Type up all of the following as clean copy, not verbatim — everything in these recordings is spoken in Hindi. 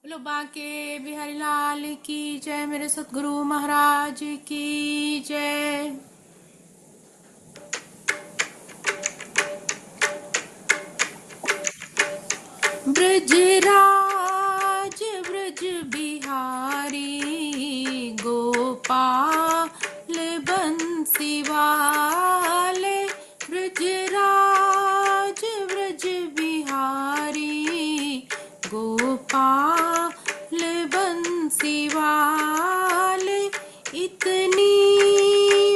बोलो बांके बिहारी लाल की जय, मेरे सतगुरु महाराज की जय। ब्रजराज ब्रज बिहारी गोपाल बंसी वाले, ब्रजराज ब्रज बिहारी गोपाल बंसी वाले, इतनी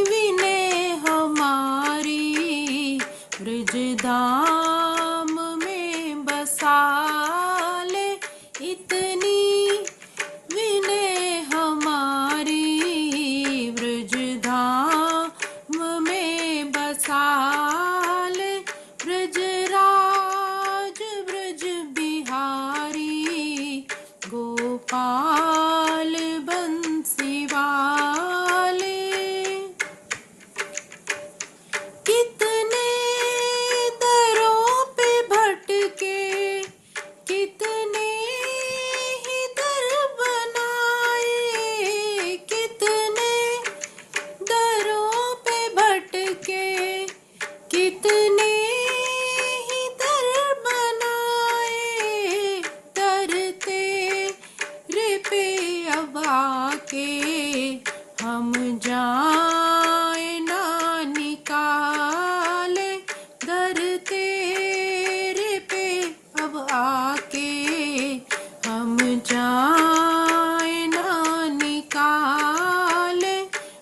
विनय हमारी ब्रजधाम में बसाले, इतनी विनय हमारी ब्रजधाम में बसाले, ब्रजराज ब्रज बिहारी गोपाल बंसी वाले। कितने दरों पे भटके, कितने ही दर बनाए, कितने दरों पे भटके, कितने ही दर बनाए, तरते रे पे अब आके हम जाए ना निकाले, दर तेरे पे अब आके हम जाए ना निकाले,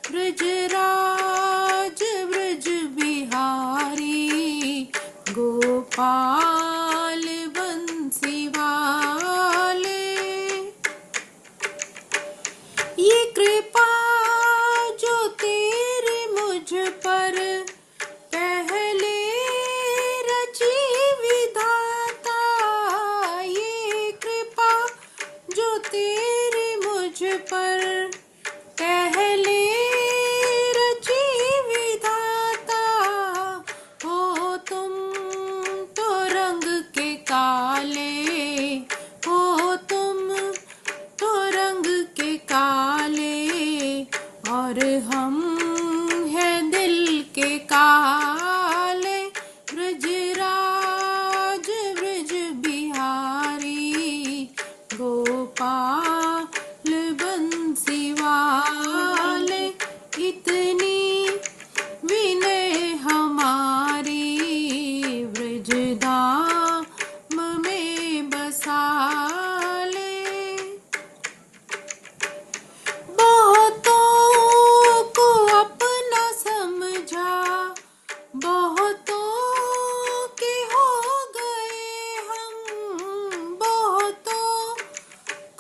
ब्रजराज ब्रज बिहारी गोपाल बंसी वाले। ये कृपा जो तेरी मुझ पर पहले रची विधाता, ये कृपा जो तेरी मुझ पर पहले रची विधाता, हो तुम तो रंग के काले, हो तुम तो रंग के काले, और हम हैं दिल के काले, ब्रजराज ब्रज बिहारी गोपाल बंसी वाले, इतनी विनय हमारी ब्रजधाम में बसाले। बहुतों को अपना समझा, बहुतों के हो गए हम, बहुतों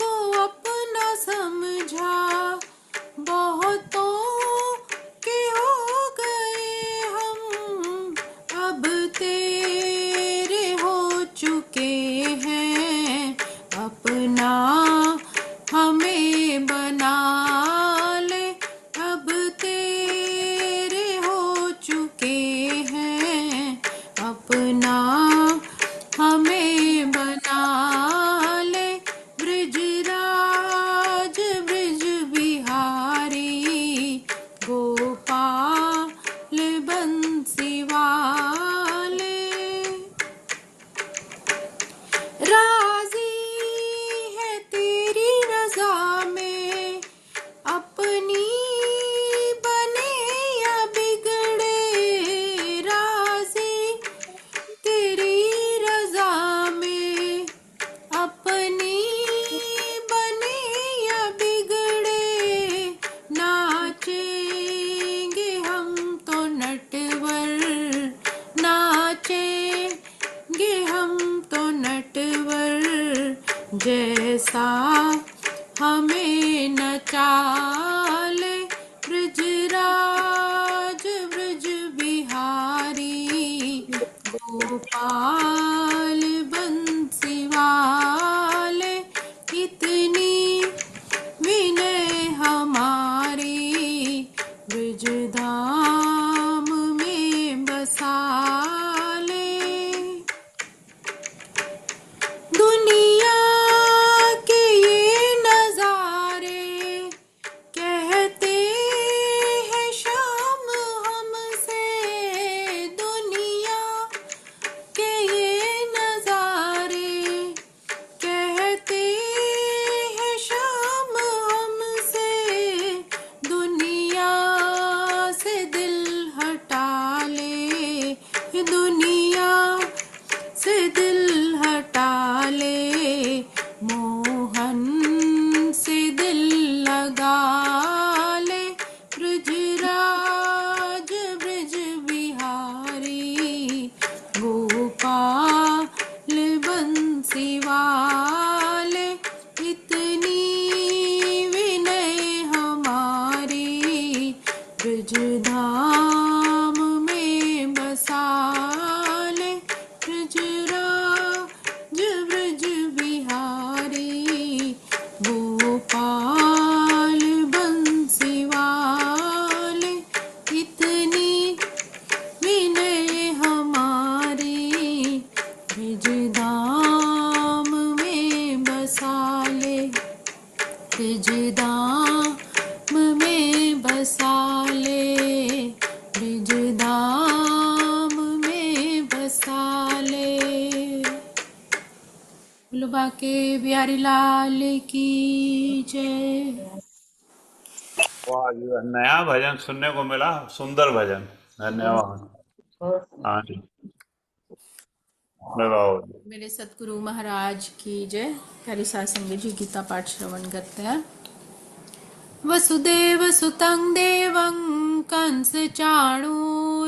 को अपना समझा, बहुतों के हो गए हम, अब तेरे हो चुके हैं, अपना हमें बना ले, अब तेरे हो चुके हैं, अपना हमें बना ले, ब्रजराज ब्रज बिहारी गोपाल बंसी वाले। राजी है तेरी रजा में अपनी बने या बिगड़े, राजी तेरी रजा में अपनी बने या बिगड़े, नाचेंगे हम तो नटवर, नाचेंगे हम तो नटवर, जैसा हमें नचाले, ब्रजराज ब्रज बिहारी गोपाल बंसी वाले, इतनी विनय हमारी ब्रजधाम में बसाले। दुनिया के बंसी वाले, इतनी विनय हमारी, ब्रज धाम में बसा ले, ब्रजराज ब्रज बिहारी, गोपाल बंसी वाले, इतनी विनय हमारी, ब्रज धाम में बसा ले, ब्रज धाम में बसा ले, ब्रज धाम में बसा ले। बोलो बाके बिहारी लाल की जय। वाह जी वाह, नया भजन सुनने को मिला, सुंदर भजन। धन्यवाद। हाँ जी, लगाओ जी। मेरे सतगुरु महाराज की जय। प्यारी साध संगत जी गीता पाठ श्रवण करते हैं। वसुदेव सुतं देवं कंस चाणूरमर्दनं,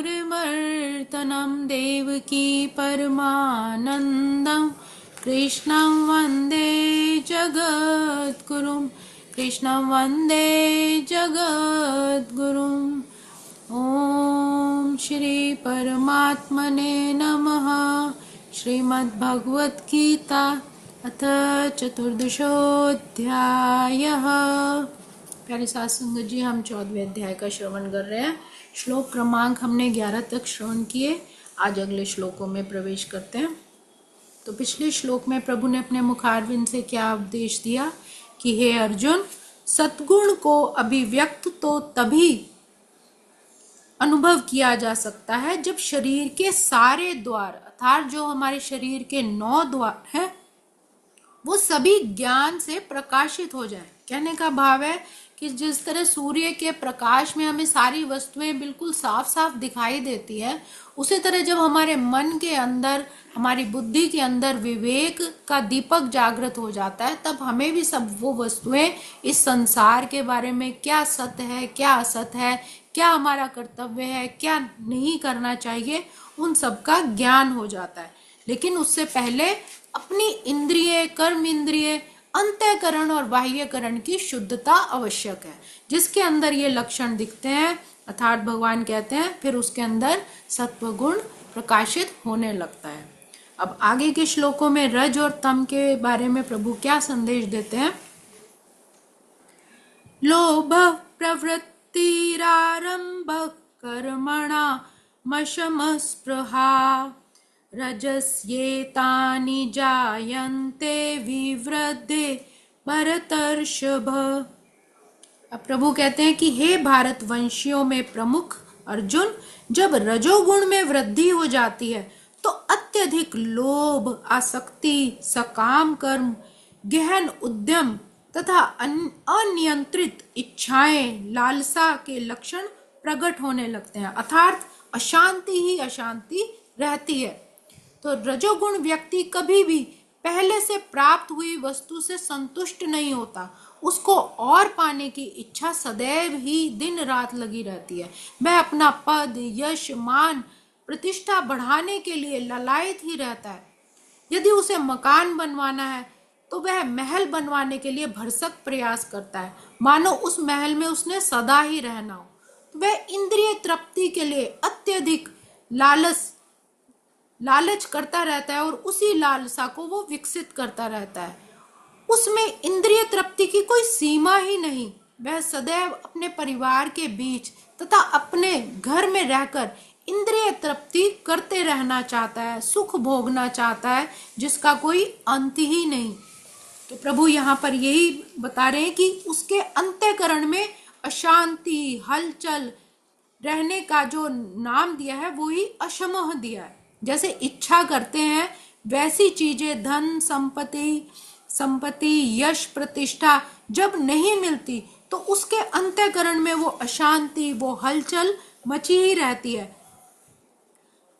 देवकी परमानन्दं कृष्णं वन्दे जगद्गुरुं, कृष्णं वन्दे जगद्गुरुम्। ॐ श्री परमात्मने नमः। श्रीमद्भगवत गीता अथ चतुर्दशोऽध्यायः। प्यारे साध संगत जी, हम 14वें अध्याय का श्रवण कर रहे हैं। श्लोक क्रमांक हमने 11 तक श्रवण किए। आज अगले श्लोकों में प्रवेश करते हैं। तो पिछले श्लोक में प्रभु ने अपने मुखारविंद से क्या उपदेश दिया कि हे अर्जुन, सद्गुण को अभिव्यक्त तो तभी अनुभव किया जा सकता है जब शरीर के सारे द्वार, अर्थात जो हमारे शरीर के 9 द्वार हैं, वो सभी ज्ञान से प्रकाशित हो जाए। कहने का भाव है कि जिस तरह सूर्य के प्रकाश में हमें सारी वस्तुएं बिल्कुल साफ साफ दिखाई देती है, उसी तरह जब हमारे मन के अंदर, हमारी बुद्धि के अंदर विवेक का दीपक जागृत हो जाता है, तब हमें भी सब वो वस्तुएं इस संसार के बारे में क्या सत्य है, क्या असत है, क्या हमारा कर्तव्य है, क्या नहीं करना चाहिए, उन सब का ज्ञान हो जाता है। लेकिन उससे पहले अपनी इंद्रिय, कर्म इंद्रिय, अंतःकरण और बाह्यकरण की शुद्धता आवश्यक है। जिसके अंदर ये लक्षण दिखते हैं, अर्थात भगवान कहते हैं, फिर उसके अंदर सत्व गुण प्रकाशित होने लगता है। अब आगे के श्लोकों में रज और तम के बारे में प्रभु क्या संदेश देते हैं। लोभ प्रवृत्तिरारंभ कर्मणा मशम स्पृहा, रजस्येतानि जायन्ते विवृद्धे भरतर्षभ। अब प्रभु कहते हैं कि हे भारतवंशियों में प्रमुख अर्जुन, जब रजोगुण में वृद्धि हो जाती है तो अत्यधिक लोभ, आसक्ति, सकाम कर्म, गहन उद्यम तथा अनियंत्रित इच्छाएं, लालसा के लक्षण प्रकट होने लगते हैं। अर्थात अशांति ही अशांति रहती है। तो रजोगुण व्यक्ति कभी भी पहले से प्राप्त हुई वस्तु से संतुष्ट नहीं होता। उसको और पाने की इच्छा सदैव ही दिन रात लगी रहती है। वह अपना पद, यश, मान, प्रतिष्ठा बढ़ाने के लिए ललायत ही रहता है। यदि उसे मकान बनवाना है तो वह महल बनवाने के लिए भरसक प्रयास करता है, मानो उस महल में उसने सदा ही रहना हो। तो वह इंद्रिय तृप्ति के लिए अत्यधिक लालच करता रहता है और उसी लालसा को वो विकसित करता रहता है। उसमें इंद्रिय तृप्ति की कोई सीमा ही नहीं। वह सदैव अपने परिवार के बीच तथा अपने घर में रहकर इंद्रिय तृप्ति करते रहना चाहता है, सुख भोगना चाहता है, जिसका कोई अंत ही नहीं। तो प्रभु यहाँ पर यही बता रहे हैं कि उसके अंतःकरण में अशांति, हलचल रहने का जो नाम दिया है वो ही अशमः दिया है। जैसे इच्छा करते हैं वैसी चीजें, धन संपत्ति, यश, प्रतिष्ठा जब नहीं मिलती तो उसके अंतःकरण में वो अशांति, वो हलचल मची ही रहती है।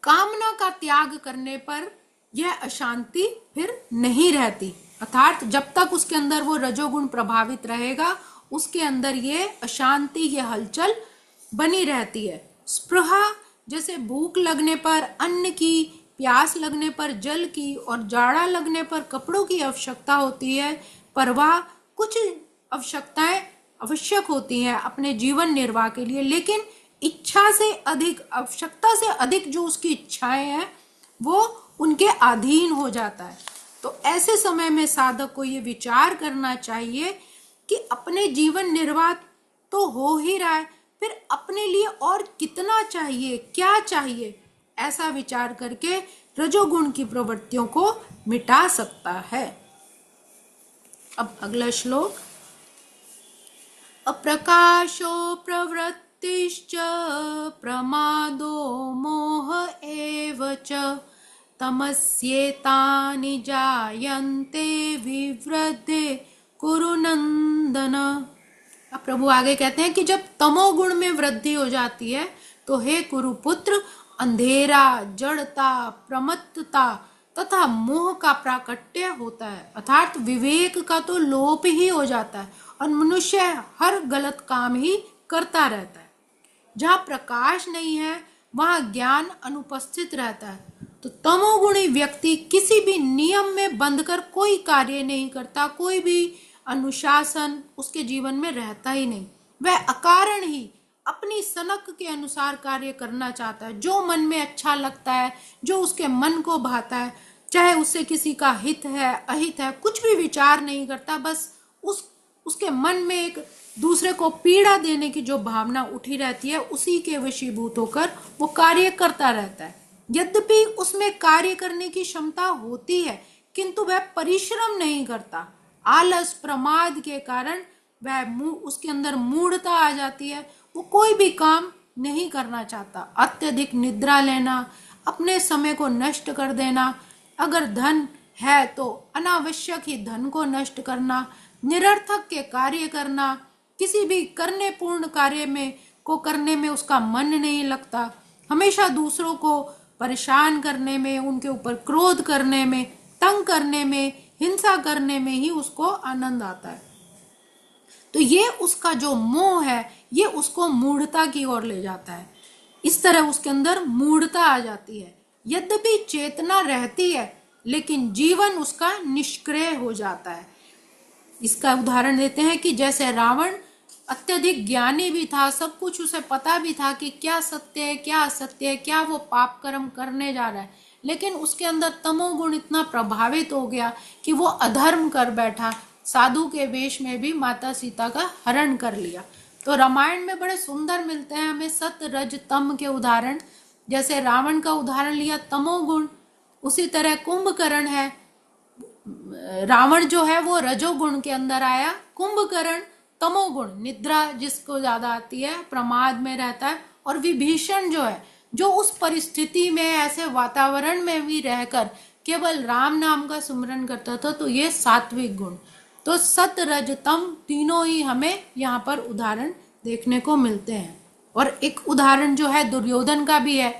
कामना का त्याग करने पर यह अशांति फिर नहीं रहती। अर्थात जब तक उसके अंदर वो रजोगुण प्रभावित रहेगा, उसके अंदर ये अशांति, ये हलचल बनी रहती है। स्पृहा, जैसे भूख लगने पर, अन्न की प्यास लगने पर जल की और जाड़ा लगने पर कपड़ों की आवश्यकता होती है, पर वह कुछ आवश्यकताएं आवश्यक होती हैं अपने जीवन निर्वाह के लिए, लेकिन इच्छा से अधिक, आवश्यकता से अधिक जो उसकी इच्छाएं हैं वो उनके अधीन हो जाता है। तो ऐसे समय में साधक को ये विचार करना चाहिए कि अपने जीवन निर्वाह तो हो ही रहा है, फिर अपने लिए और कितना चाहिए, क्या चाहिए, ऐसा विचार करके रजोगुण की प्रवृत्तियों को मिटा सकता है। अब अगला श्लोक। अप्रकाशो प्रवृत्तिश्च प्रमादो मोह एव च तमस्येतानि जायन्ते विवृद्धे कुरु नंदन। अब प्रभु आगे कहते हैं कि जब तमोगुण में वृद्धि हो जाती है तो हे कुरुपुत्र, अंधेरा, जड़ता, प्रमत्तता तथा मोह का प्राकट्य होता है, अर्थात विवेक का तो लोप ही हो जाता है और मनुष्य हर गलत काम ही करता रहता है। जहाँ प्रकाश नहीं है वहाँ ज्ञान अनुपस्थित रहता है। तो तमोगुणी व्यक्ति किसी भी नियम में बंधकर कोई कार्य नहीं करता, कोई भी अनुशासन उसके जीवन में रहता ही नहीं। वह अकारण ही अपनी सनक के अनुसार कार्य करना चाहता है, जो मन में अच्छा लगता है, जो उसके मन को भाता है, चाहे उससे किसी का हित है अहित है, कुछ भी विचार नहीं करता, बस उसके मन में एक दूसरे को पीड़ा देने की जो भावना उठी रहती है उसी के वशीभूत होकर वो कार्य करता रहता है। यद्यपि उसमें कार्य करने की क्षमता होती है किंतु वह परिश्रम नहीं करता। आलस, प्रमाद के कारण वह उसके अंदर मूढ़ता आ जाती है, वो कोई भी काम नहीं करना चाहता। अत्यधिक निद्रा लेना, अपने समय को नष्ट कर देना, अगर धन है तो अनावश्यक ही धन को नष्ट करना, निरर्थक के कार्य करना, किसी भी करने पूर्ण कार्य में को करने में उसका मन नहीं लगता, हमेशा दूसरों को परेशान करने में, उनके ऊपर क्रोध करने में, तंग करने में, हिंसा करने में ही उसको आनंद आता है। तो ये उसका जो मोह है ये उसको मूढ़ता की ओर ले जाता है। इस तरह उसके अंदर मूढ़ता आ जाती है। यद्यपि चेतना रहती है लेकिन जीवन उसका निष्क्रिय हो जाता है। इसका उदाहरण देते हैं कि जैसे रावण अत्यधिक ज्ञानी भी था, सब कुछ उसे पता भी था कि क्या सत्य है क्या असत्य है, क्या वो पाप कर्म करने जा रहा है, लेकिन उसके अंदर तमोगुण इतना प्रभावित हो गया कि वो अधर्म कर बैठा, साधु के वेश में भी माता सीता का हरण कर लिया। तो रामायण में बड़े सुंदर मिलते हैं हमें सत रज तम के उदाहरण। जैसे रावण का उदाहरण लिया तमोगुण, उसी तरह कुंभकर्ण है। रावण जो है वो रजोगुण के अंदर आया, कुंभकर्ण तमोगुण, निद्रा जिसको ज्यादा आती है, प्रमाद में रहता है। और विभीषण जो है, जो उस परिस्थिति में, ऐसे वातावरण में भी रहकर केवल राम नाम का सुमिरन करता था, तो ये सात्विक गुण। तो सत रज तम तीनों ही हमें यहाँ पर उदाहरण देखने को मिलते हैं। और एक उदाहरण जो है दुर्योधन का भी है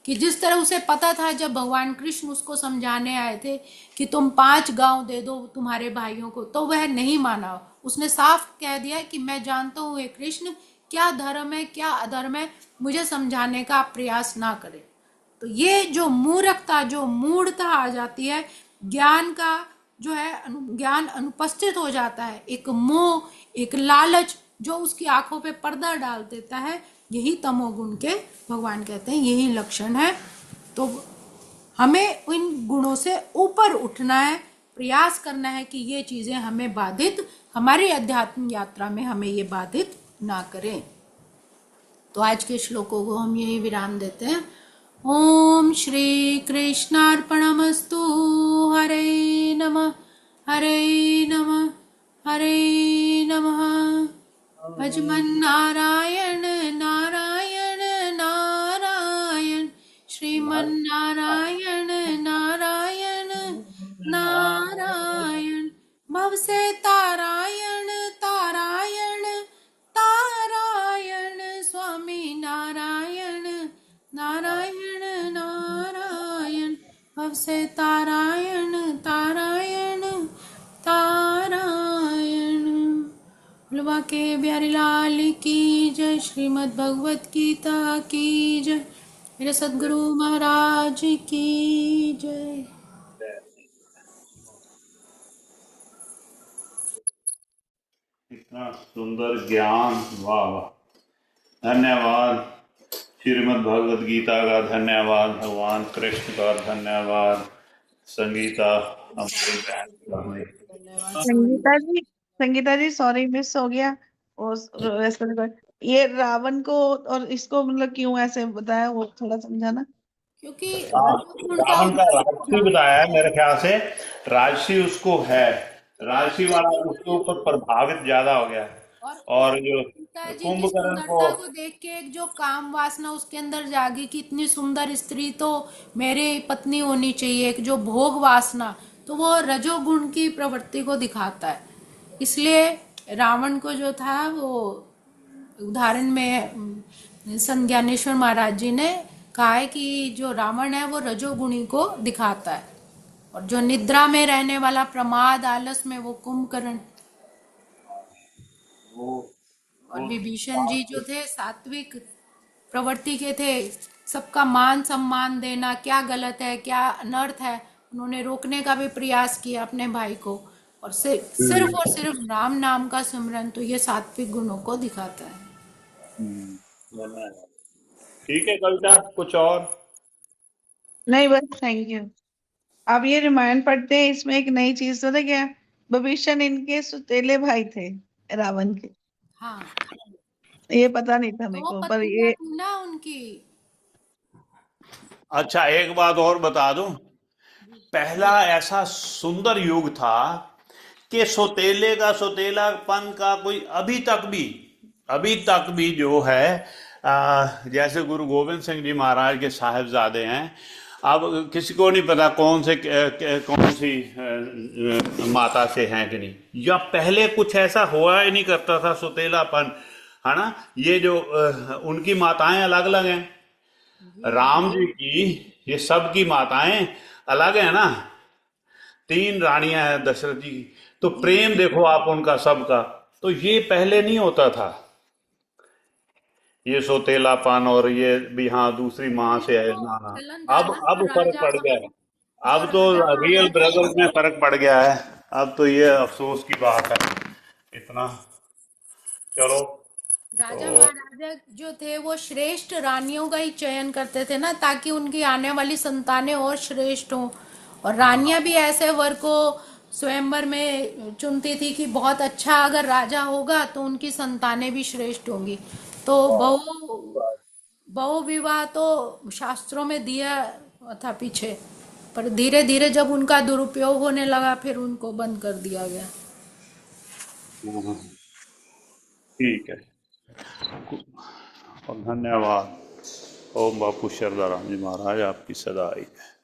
कि जिस तरह उसे पता था जब भगवान कृष्ण उसको समझाने आए थे कि तुम 5 गांव दे दो तुम्हारे भाइयों को, तो वह नहीं माना। उसने साफ कह दिया कि मैं जानता हूँ हे कृष्ण क्या धर्म है क्या अधर्म है, मुझे समझाने का आप प्रयास ना करें। तो ये जो मूर्खता, जो मूढ़ता आ जाती है, ज्ञान का जो है ज्ञान अनुपस्थित हो जाता है, एक मोह, एक लालच जो उसकी आंखों पे पर्दा डाल देता है, यही तमोगुण के भगवान कहते हैं यही लक्षण है। तो हमें इन गुणों से ऊपर उठना है, प्रयास करना है कि ये चीजें हमें बाधित, हमारी अध्यात्म यात्रा में हमें ये बाधित ना करें। तो आज के श्लोकों को हम यही विराम देते हैं। ओम श्री कृष्णार्पणमस्तु। हरे नमः हरे नमः हरे नमः। भजमन नारायण नारायण नारायण, श्रीमन नारायण नारायण नारायण, भव से तारायण तारायण तारायण, स्वामी नारायण नारायण नारायण, भव से तारायण तारायण तारायण। बुलवा के प्यारे लाल की जय, श्रीमद् भगवत गीता की जय, मेरे सदगुरु महाराज की जय। इतना सुंदर ज्ञान, वाह वाह, धन्यवाद। श्रीमद् भगवद गीता का धन्यवाद, भगवान कृष्ण का धन्यवाद, संगीता हमारी बहन का। धन्यवाद सुमन। संगीता जी सॉरी मिस हो गया। और ये रावण को और इसको मतलब क्यों ऐसे बताया वो थोड़ा समझाना। क्योंकि हाँ, रजोगुण का रावण का उदय राजसी था। बताया है मेरे ख्याल से। राजसी उसको है, राजसी वाला उसके ऊपर प्रभावित ज्यादा हो गया है। और और जो सीता जी की कुंभकर्ण को, सुंदरता को देख के एक जो काम वासना उसके अंदर जागी कि इतनी सुंदर स्त्री तो मेरे पत्नी होनी चाहिए, एक जो भोग वासना, तो वो रजोगुण की प्रवृत्ति को दिखाता है। इसलिए रावण को जो था वो उदाहरण में संत ज्ञानेश्वर महाराज जी ने कहा है कि जो रावण है वो रजोगुणी को दिखाता है, और जो निद्रा में रहने वाला प्रमाद आलस में वो कुंभकर्ण, वो और वो विभीषण जी जो थे सात्विक प्रवृत्ति के थे। सबका मान सम्मान देना क्या गलत है क्या अनर्थ है, उन्होंने रोकने का भी प्रयास किया अपने भाई को, और सिर्फ और सिर्फ राम नाम का सिमरन, तो ये सात्विक गुणों को दिखाता है। धन्यवाद। ठीक है कविता, कुछ और? नहीं बस थैंक यू। अब ये रामायण पढ़ते हैं, इसमें एक नई चीज तो क्या, विभीषण इनके सुतेले भाई थे रावण के। हाँ, ये पता नहीं था मेरे दो को, पर पत्नियां ये थी ना उनकी। अच्छा, एक बात और बता दूं। पहला ऐसा सुंदर युग था कि सोतेले का सोतेलापन का कोई अभी तक भी जो है, जैसे गुरु गोविंद सिंह जी महाराज के साहिबजादे हैं। अब किसी को नहीं पता कौन सी माता से हैं कि नहीं, या पहले कुछ ऐसा हुआ ही नहीं करता था सोतेलापन, है ना। ये जो उनकी माताएं अलग अलग हैं, राम जी की, ये सब की माताएं अलग है ना। 3 रानियां हैं दशरथ जी की, तो प्रेम देखो आप उनका सबका। तो ये पहले नहीं होता था, ये सोतेलापन और ये भी, हाँ दूसरी माँ पहले से है तो नाना। चलन था ना, अब जो फर्क राजा पड़ गया है। जो अब तो राजा रियल महाराजा ब्रदर में फर्क पड़ गया है। अब तो ये अफसोस की बात है इतना। चलो। राजा तो महाराजा जो थे वो श्रेष्ठ रानियों का ही चयन करते थे ना, ताकि उनकी आने वाली संतानें और श्रेष्ठ हों। और रानियां भी ऐसे वर को स्वयंवर में चुनती थी कि बहुत अच्छा अगर राजा होगा तो उनकी संतानें भी श्रेष्ठ होंगी। तो बहु विवाह तो शास्त्रों में दिया था पीछे, पर धीरे धीरे जब उनका दुरुपयोग होने लगा फिर उनको बंद कर दिया गया। ठीक है, और धन्यवाद। ओम बापू शरदाराम जी महाराज आपकी सदा आई है।